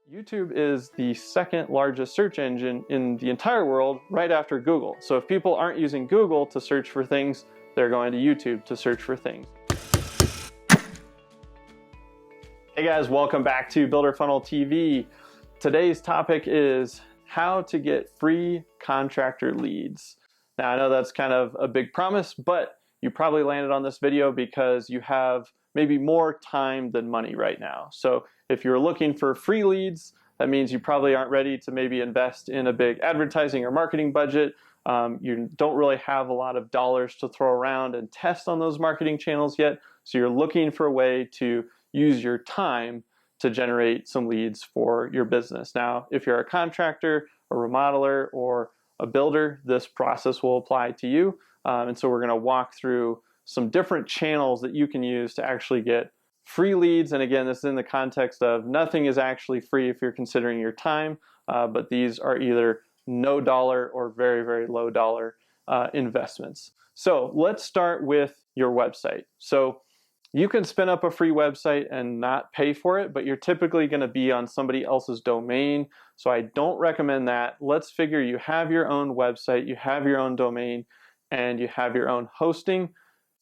YouTube is the second largest search engine in the entire world, right after Google. So if people aren't using Google to search for things, they're going to YouTube to search for things. Hey guys, welcome back to Builder Funnel TV. Today's topic is how to get free contractor leads. Now I know that's kind of a big promise, but you probably landed on this video because you have maybe more time than money right now. So if you're looking for free leads, that means you probably aren't ready to maybe invest in a big advertising or marketing budget. You don't really have a lot of dollars to throw around and test on those marketing channels yet. So you're looking for a way to use your time to generate some leads for your business. Now, if you're a contractor, a remodeler, or a builder, this process will apply to you. And so we're going to walk through some different channels that you can use to actually get free leads. And again, this is in the context of nothing is actually free if you're considering your time, but these are either no dollar or very, very low dollar investments. So let's start with your website. So you can spin up a free website and not pay for it, but you're typically going to be on somebody else's domain. So I don't recommend that. Let's figure you have your own website, you have your own domain, and you have your own hosting.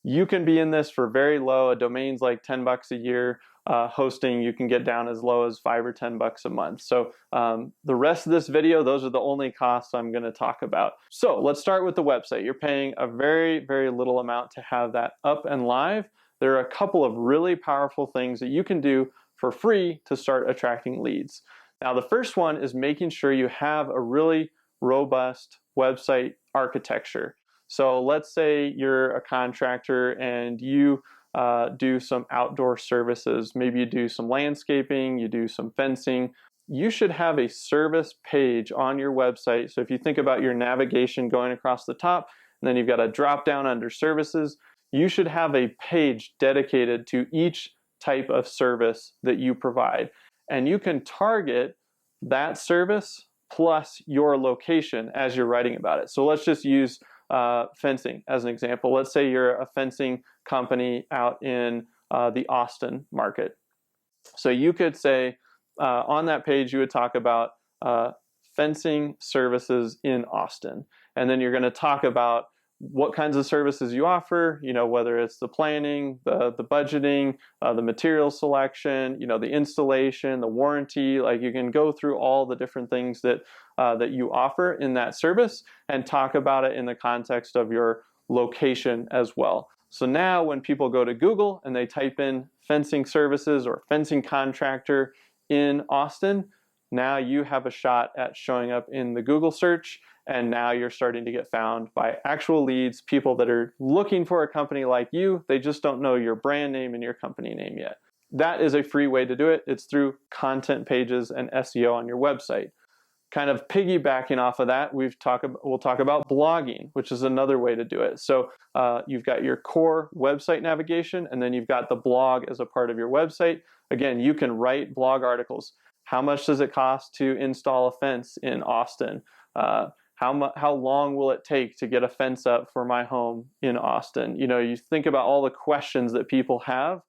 You can be in this for very low. A domain's like 10 bucks a year. Hosting, you can get down as low as 5 or 10 bucks a month. So the rest of this video, those are the only costs I'm going to talk about. So let's start with the website. You're paying a very, very little amount to have that up and live. There are a couple of really powerful things that you can do for free to start attracting leads. Now, the first one is making sure you have a really robust website architecture. So let's say you're a contractor and you do some outdoor services. Maybe you do some landscaping, you do some fencing. You should have a service page on your website. So if you think about your navigation going across the top, and then you've got a drop down under services, you should have a page dedicated to each type of service that you provide. And you can target that service plus your location as you're writing about it. So let's just use fencing as an example. Let's say you're a fencing company out in the Austin market. So you could say on that page, you would talk about fencing services in Austin. And then you're going to talk about what kinds of services you offer, whether it's the planning, the budgeting, the material selection, the installation, the warranty. Like you can go through all the different things that you offer in that service and talk about it in the context of your location as well. So now when people go to Google and they type in fencing services or fencing contractor in Austin, now you have a shot at showing up in the Google search. And now you're starting to get found by actual leads, people that are looking for a company like you. They just don't know your brand name and your company name yet. That is a free way to do it. It's through content pages and SEO on your website. Kind of piggybacking off of that, we'll talk about blogging, which is another way to do it. So you've got your core website navigation, and then you've got the blog as a part of your website. Again, you can write blog articles. How much does it cost to install a fence in Austin? How long will it take to get a fence up for my home in Austin? You think about all the questions that people have.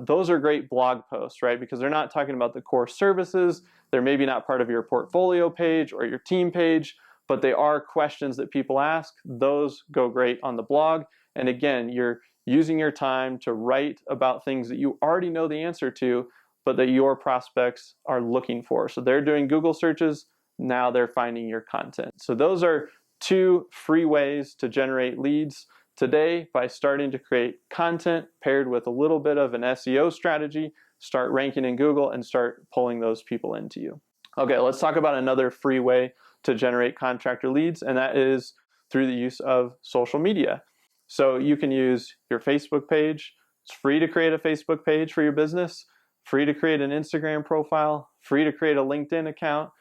Those are great blog posts, right? Because they're not talking about the core services. They're maybe not part of your portfolio page or your team page, but they are questions that people ask. Those go great on the blog. And again, you're using your time to write about things that you already know the answer to, but that your prospects are looking for. So they're doing Google searches. Now they're finding your content. So those are two free ways to generate leads today by starting to create content paired with a little bit of an SEO strategy, start ranking in Google and start pulling those people into you. Okay, let's talk about another free way to generate contractor leads, and that is through the use of social media. So you can use your Facebook page. It's free to create a Facebook page for your business, free to create an Instagram profile, free to create a LinkedIn account.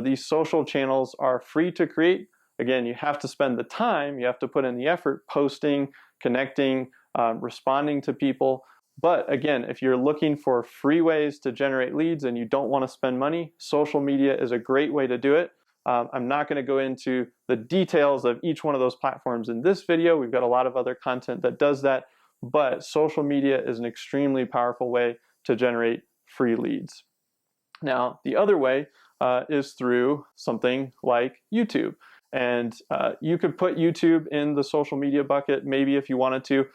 These social channels are free to create. Again, you have to spend the time, you have to put in the effort, posting, connecting, responding to people. But again, if you're looking for free ways to generate leads and you don't want to spend money, social media is a great way to do it. I'm not going to go into the details of each one of those platforms in this video. We've got a lot of other content that does that, but social media is an extremely powerful way to generate free leads. Now, the other way is through something like YouTube. And you could put YouTube in the social media bucket, maybe if you wanted to,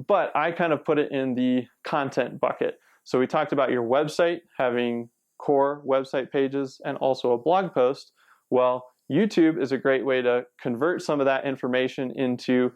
but I kind of put it in the content bucket. So we talked about your website having core website pages and also a blog post. Well, YouTube is a great way to convert some of that information into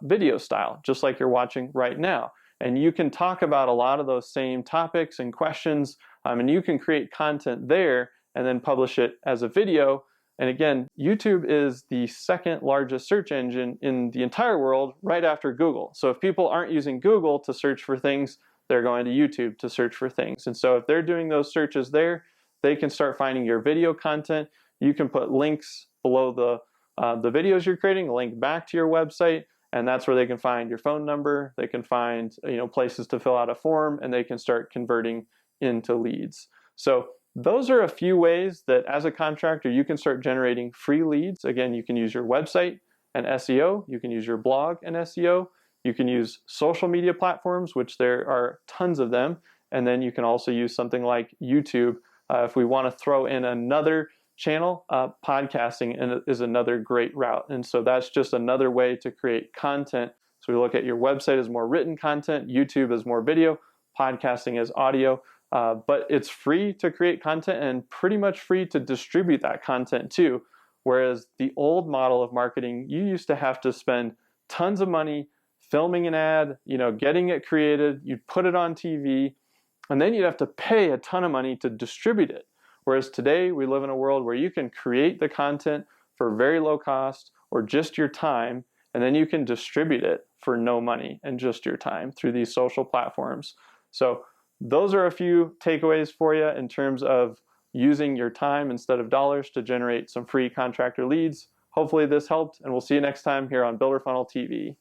video style, just like you're watching right now. And you can talk about a lot of those same topics and questions, and you can create content there and then publish it as a video. And again, YouTube is the second largest search engine in the entire world, right after Google. So if people aren't using Google to search for things, they're going to YouTube to search for things. And so if they're doing those searches there, they can start finding your video content. You can put links below the videos you're creating, a link back to your website, and that's where they can find your phone number. They can find places to fill out a form, and they can start converting into leads. So those are a few ways that as a contractor, you can start generating free leads. Again, you can use your website and SEO. You can use your blog and SEO. You can use social media platforms, which there are tons of them. And then you can also use something like YouTube. If we want to throw in another channel, podcasting is another great route. And so that's just another way to create content. So we look at your website as more written content, YouTube as more video, podcasting as audio. But it's free to create content and pretty much free to distribute that content too. Whereas the old model of marketing, you used to have to spend tons of money filming an ad, getting it created, you'd put it on TV, and then you'd have to pay a ton of money to distribute it. Whereas today we live in a world where you can create the content for very low cost or just your time, and then you can distribute it for no money and just your time through these social platforms. So those are a few takeaways for you in terms of using your time instead of dollars to generate some free contractor leads. Hopefully this helped, and we'll see you next time here on Builder Funnel TV.